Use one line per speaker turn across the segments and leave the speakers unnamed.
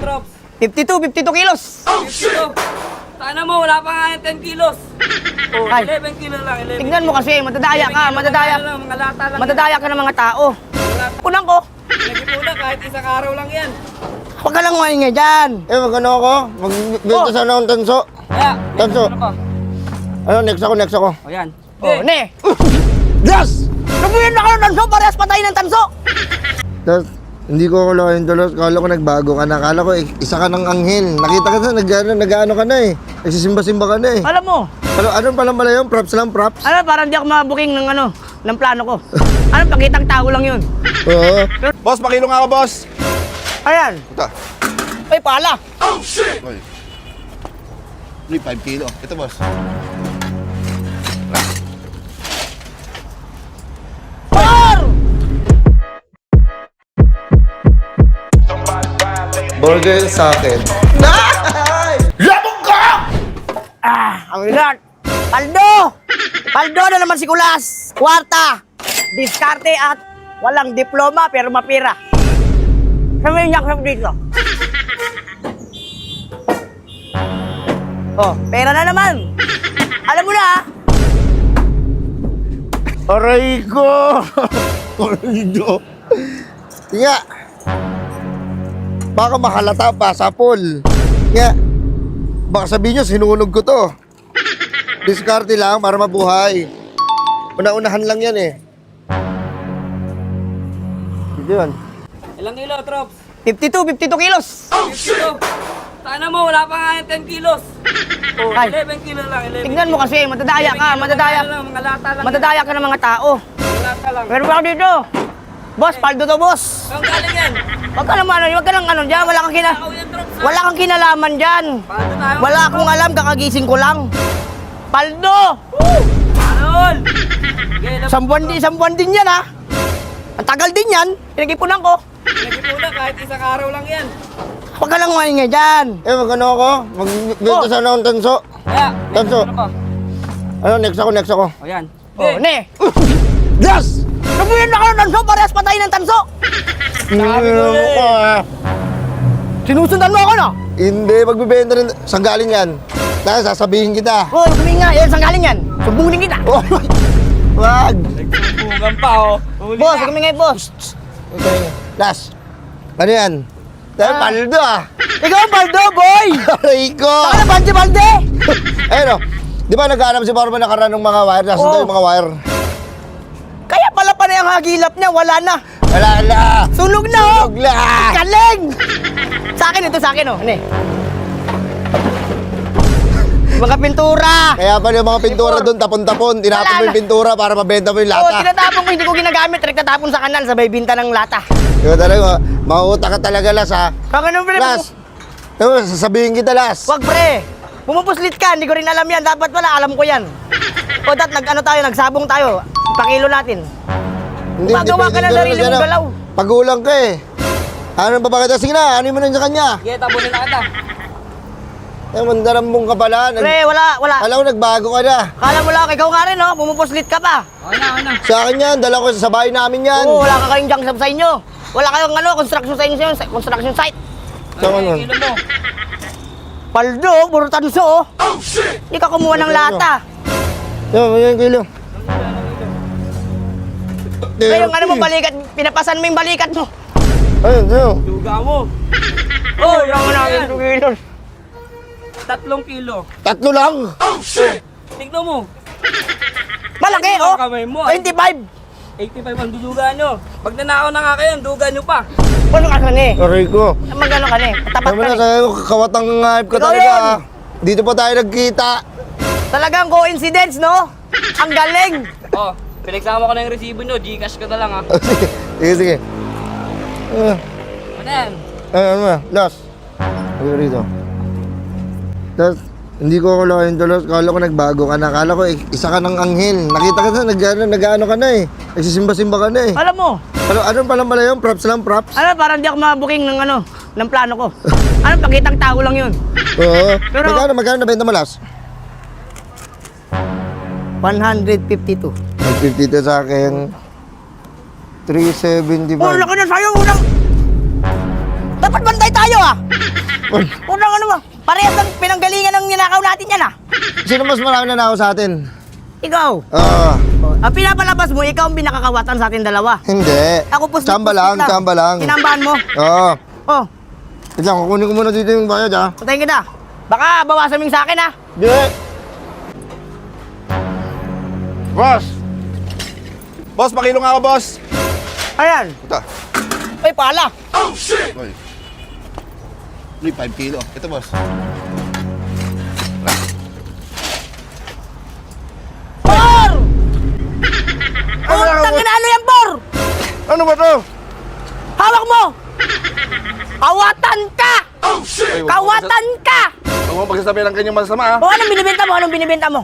Trops?
52 kilos.
52. Sana mo, wala pa nga yung 10 kilos. Oh,
Ay.
11 kilos lang, 11.
Tignan mo kasi, matadaya
11
ka,
kilos
matadaya.
lang, mga lata lang.
Matadaya ka ng mga tao. Punang ko.
Nagipuna kahit isang araw lang yan.
Huwag ka lang maingay dyan.
Magano ako? Magbenta sana akong tanso.
Kaya,
Tanso.
ano ko?
Ano, next ako.
O yan.
Oh, ne.
Yes!
Nabuyan na ka ng tanso, parehas patay ng tanso.
Tapos, hindi ko akalain tulos. Kala ko nagbago ka na. Kala ko isa ka ng anghel. Nakita ka na, nag-ano ka na eh. Nagsisimba-simba ka na eh.
Alam mo,
Ano palang pala yun? Props lang, props?
ano, parang di ako mabuking ng ano, ng plano ko. Ano, pakitang tao lang yun.
Oo.
Boss, pakilo nga ako, boss.
Ayan.
Ito.
Ay, pala.
Oy. 5 kilo. Ito, boss.
Por!
Burger sa akin.
Ang bigat. Paldo! Paldo na naman si Kulas. Kwarta. Diskarte at walang diploma pero mapira. Sabihin niya ko dito. Oh, pera na naman. Alam mo na ah.
Aray ko! Ordo. Nga. Baka mahalata pa sa pool. Nga. Baka sabihin nyo, sinunog ko to. Diskarte lang para mabuhay. Una-unahan lang yan eh. Dito yun.
Ilang kilo, Trops?
52 kilos.
52. Sana mo, wala pa nga yung 10 kilos. Oh,
Ay.
11 kilos lang, 11.
Tignan mo kasi, matadaya
11
ka,
kilos
matadaya.
lang, mga lata lang.
Matadaya ka ng mga tao.
Mga lata lang.
Meron ba ako dito? Boss, paldo to, boss.
Saan galing yan?
Huwag ka naman, huwag ka lang ano dyan,
Ako yan, Trops.
wala kang kinalaman dyan.
Paano tayo?
Wala akong alam, kakagising ko lang. Paldo!
Parol!
Isang buwan din yan, ha? Ang tagal din yan, pinag-ipunan ko.
Nagipuna kahit isang araw lang yan.
Huwag ka lang maingay dyan.
Magano ako? Magbenta
Oh.
sana akong tanso.
Kaya,
Tanso.
ano ko?
Ano, next ako.
O yan.
Oh, ne.
Yes!
Nabuyan na ka ng tanso, parehas patay ng tanso.
Sabi ko na eh.
Sinusundan mo ako, no?
Hindi, magbibenta rin. Saan galing yan? Dahil sasabihin kita.
Oh, huminga, yan, saan galing yan? Sumbungin kita.
Oh, wag!
Nagsubugan pa, oh. Huli
Boss,
na.
humingay, boss.
Last. Ano yan? Dahil paldo ah.
Ikaw ang paldo, boy!
Aray ko!
Saka na, balde-balde!
Ayun o. Di ba nag-aanap si Foreman nakaraan ng mga wire? Nasaan
Oo.
tayo yung mga wire?
Kaya pala pa na yung hagilap niya, wala na.
Wala na!
Sunog na, oh!
Sunog na!
Galing! Sa akin, ito sa akin, oh. Ano eh? Mga pintura!
Kaya pala yung mga pintura doon, tapon-tapon. Tinapon
Wala
mo yung
na.
pintura para mabenta mo yung
Oh,
lata.
tinatapon ko, hindi ko ginagamit. Nagtatapon sa kanal, sabay binta ng lata.
Diba talaga, mauuta ka talaga, Las ha?
Kung ano, pre?
Las! Diba, sasabihin kita, Las.
Wag, pre. Pumupuslit ka, hindi ko rin alam yan. Dapat wala, alam ko yan. O, nag-ano tayo, nagsabong tayo. Pakilo natin. Gumagawa ka
pwede
ng
ganun
sarili
na
mong
gano'n.
galaw.
Pagulang ka eh. Ano ba bakit? Sige na, ano mo na sa kanya?
Sige, tabunin na kita.
Mandarambong ka pala.
Pre, wala.
Alam ko, nagbago ka na.
Kala mo lang, ikaw nga rin, no? Pumupuslit ka pa.
Okay na.
Sa akin yan, dala ko sa bahay namin yan.
Oo, wala ka kayong junk shop sa inyo. Wala kayong ano, construction sa inyo, construction site.
Sa ano?
Kilo mo.
Paldo, puro tanso, oh. Hindi ka kumuha ng lata.
Yan, kilo.
Ngayon, ano mo, balikat, pinapasan mo yung balikat mo.
Ayun, yun.
Duga mo.
Oh, yung namin, 2 kilos.
3 kilo.
Tatlo lang.
Tignan mo.
Malaki,
Ano
oh.
ang kamay mo?
25.
85 ang duduga nyo. Pag nanakaw na nga kayo, duga nyo pa.
Ano ka ka ni?
Aray ko.
Magano ka ni? Tapat
Sabi
ka
na
ni.
sa'yo, kawatang hype ka
Ikaw
talaga.
yun.
ah. Dito pa tayo nagkita.
Talagang coincidence, no? Ang galing.
Oh, pinagsama ko na yung resibo nyo. Gcash ko na lang, ha.
Sige.
Ano yan?
Ano ba? Las. Sabi rito. Tapos, hindi ko akalain tulos. Kala ko nagbago ka na. Kala ko isa ka ng anghel. Nakita ka na, nag-ano ka na eh. Nagsisimba-simba ka na eh.
Alam mo,
Ano palang pala yun? Props lang, props?
ano, parang di ako mabuking ng ano, ng plano ko. Ano, pakitang tao lang yun.
Oo.
Pero-
Magkano nabenta mo last?
152.
152 sa akin. 375.
Oh, laki na sa'yo, unang... Dapat bantay tayo ah. Unang ano mo, parehas ng pinanggalingan ng ninakaw natin yan ah.
Sino mas marami na nakaw sa atin?
Ikaw. Ang pinapalabas mo, ikaw ang pinakakawatan sa atin dalawa.
Hindi.
Ako po
Tsamba lang, tsamba lang.
Tinambahan mo.
Oo.
Oh,
Wait lang, kukunin ko muna dito yung bayad ha.
patayin kita. Baka bawasan mo yung sa akin ah.
Hindi.
Boss! Boss, pakilo nga ako, boss.
Ayan.
Ito.
Ay, pala.
Uy. Uy, 5 kilo. Ito, boss.
Por!
Ano na,
Utang
boss?
na ano yan, Por?
Ano ba to?
Hawak mo! Kawatan ka!
Uy,
Kawatan ka!
Huwag mo pagsasabi ng kanyang masama, ha?
O, anong binibenta mo? Anong binibenta mo?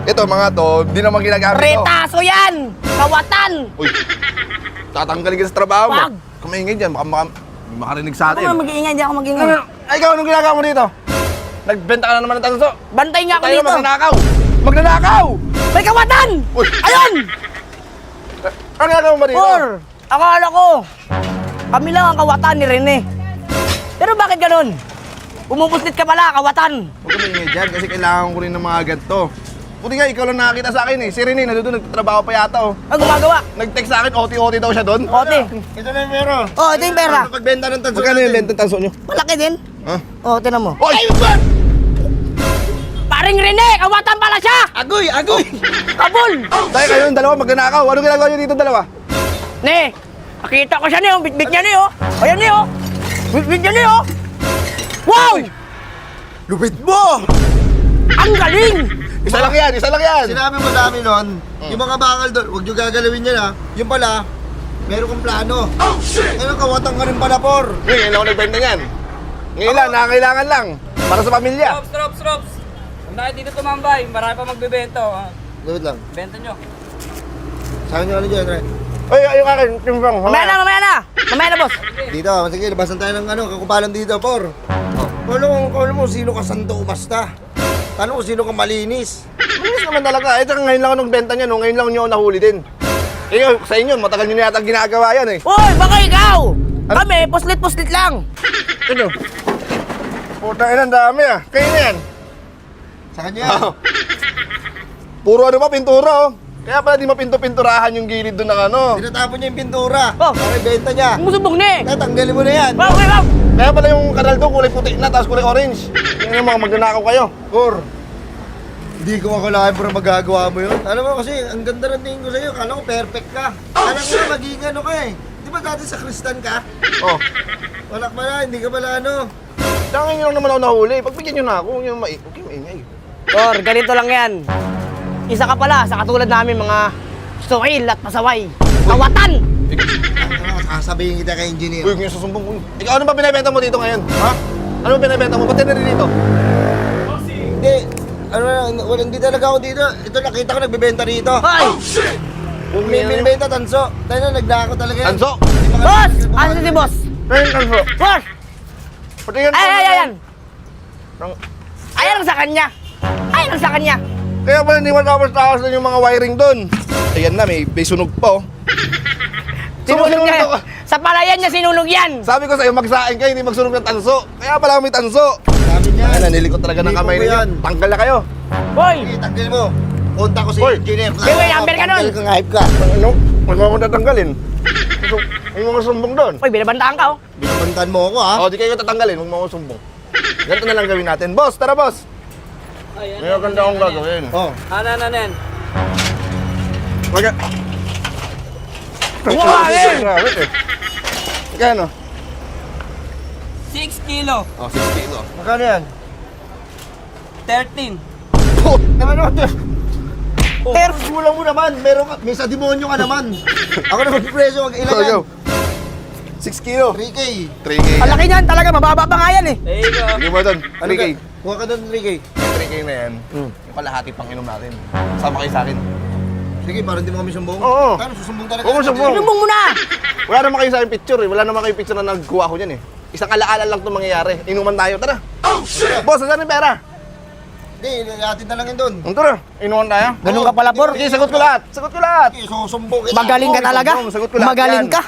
Ito, mga to, hindi naman ginagamit to.
Retaso yan! Kawatan!
Uy, tatanggalin ka sa trabaho mo.
Wag.
Kumaingay dyan, baka makarinig sa
Ako
atin.
nga mag-iingay, di ako mag-iingay.
Ay, ikaw, anong ginagawa mo dito? Nagbenta ka na naman ng tanso.
Bantay nga ako
Tayo
dito.
magnanakaw! Magnanakaw!
May kawatan!
Uy.
Ayun!
Ano ginagawa mo ba dito?
Por! Akala ko, kami lang ang kawatan ni Rene. Pero bakit ganun? Pumupuslit ka pala, kawatan.
Huwag ka maingay dyan kasi kailangan ko rin ng mga ganito. Buti nga, ikaw lang nakakita sa akin eh. Si Rene, nandun, nagtatrabaho pa yata oh.
Ang gumagawa.
Nag-text sa akin, OT-OT daw siya doon.
Ote.
Ito na yung meron.
Oh, ito yung pera.
Pagbenta ng tanso
Magkano yung benta ng tanso nyo?
Malaki din.
Ha?
Oh, tinan mo.
Oy!
Paring Rene, kawatan pala siya!
Agoy! Agoy!
Kabul!
Tayo kayo yung dalawa, magnanakaw. Ano ginagawa nyo dito dalawa?
Ne, nakita ko siya ni, oh. Bitbit niya ni, oh. Ayan ni, oh. Bitbit niya ni, oh. Wow!
Lupit mo!
Ang galing!
Isa lang yan, isa lang yan!
Sinabi mo sa amin nun, yung mga bakal doon, huwag nyo gagalawin yan ha. Yung pala, meron kong plano. Ngayon, kawatang ka rin pala, Por.
Ngayon ako nagbenta niyan. Ngayon lang, nakakailangan lang. Para sa pamilya.
Drops. Kung na dito tumambay, marami pa magbebento.
Lupit lang.
Benta nyo.
Sa akin yung ano dyan, Re.
Oy, ayun akin, timbang.
Mamaya na, mamaya na. Mamaya na, boss.
Dito, sige, labasan tayo ng ano, kakupalan dito, Por. Kung mo, sino ka santo umasta? Tanong ko, sino ka malinis?
Malinis naman talaga. Ito ngayon lang ako nagbenta niya, no? Ngayon lang nyo ako nahuli din. Eh, sa inyo, matagal nyo na yata ginagawa yan eh.
Uy, baka ikaw! Kami, puslit-puslit lang.
Ano? Putang ina, ang dami ah. Kayo na yan.
Sa kanya.
Puro ano pa, pintura oh. Kaya pala di mapinto-pinturahan yung gilid doon ng ano.
Tinatapon niya yung pintura.
Oh.
Para ibenta niya.
Musubog ni.
Tatanggalin mo na yan.
Wow, wow, wow.
Kaya pala yung kanal doon kulay puti na, tapos kulay orange. Yung mga magnanakaw kayo.
Por, hindi ko akalain pero magagawa mo yun. Alam mo kasi, ang ganda ng tingin ko sa'yo. Kala ko perfect ka. Kala ko na maging ano ka eh. Di ba dati sa Kristan ka?
Oh.
Wala ka pala, hindi ka pala ano.
Kaya ngayon lang naman ako nahuli. Pagbigyan nyo na ako, yung okay, maingay.
Or, ganito lang yan. Isa ka pala sa katulad namin mga suhil at pasaway. Kawatan!
Ano, sasabihin kita kay engineer.
Uy, ngayon susumbong ko. Ikaw, ano ba binibenta mo dito ngayon? Ha? Ano ba binibenta mo? Ba't tinari dito?
Hindi, hindi talaga ako dito. Ito nakita ko nagbebenta rito.
Hoy!
May binibenta tanso. Tayo na, nagdako talaga yan.
Tanso?
Boss! Ano si boss?
Ayun, tanso.
Boss!
Pati yan.
Ayan!
Nang-
Ayan ang sa kanya! Ayan ang sa kanya!
Kaya pala hindi matapos-tapos na yung mga wiring doon. Ayan na, may sunog pa oh.
Sinunog niya. Sa palayan niya sinunog yan!
Sabi ko sa'yo, magsain kayo, hindi magsunog ng tanso. Kaya pala may tanso.
Sabi niya.
Ay, nanilikot talaga ng
Hindi
kamay
po
ninyo.
yan.
Tanggal na kayo.
Hoy!
Sige, tanggal mo. Punta ko si
Hoy.
engineer.
Sige, may number ka nun.
Tanggal kang hype ka.
Ano? Huwag mo akong tatanggalin. Huwag mo akong sumbong doon.
Hoy, binabantaan ka, oh!
Binabantan mo ako ha.
O, di kayo tatanggalin, huwag mo akong sumbong. Ganito na lang gawin natin. Boss, tara boss.
Ayan.
May maganda akong gagawin.
Oh.
Ano yan?
Maga.
Wow, eh!
Grabe eh. Magkano?
6 kilo.
Oh, 6 kilo.
Magkano yan?
13.
Naman naman. Pero kulang mo naman. May sa demonyo ka naman. Ako na magpipreso. Ilan
So,
yan?
yo. 6 kilo.
3K.
3K.
Ang laki niyan talaga, mababa pa nga yan eh!
There you go.
Hindi mo doon.
Ano
3K.
ka? Kuha ka doon 3K.
3K na yan. Yung kalahati pang inom natin. Sama kayo sa akin.
Sige, parang hindi mo kami sumbong.
Oo.
Paano susumbong talaga?
Oo, sumbong.
Sinumbong mo na!
Wala naman kayo sa akin picture eh. Wala naman kayo picture na nagkuha ko dyan eh. Isang alaala lang itong mangyayari. Inuman tayo. Tara. Boss, saan yung pera?
Hindi, atid na lang yun doon.
Tara. Inuman tayo.
Ganun ka pala, Por.
Sige, sagot ko lahat. Sagot ko lahat.
Sige, susumbong kita.
Magaling ka talaga.
Sagot ko lahat
Magaling
yan.
ka.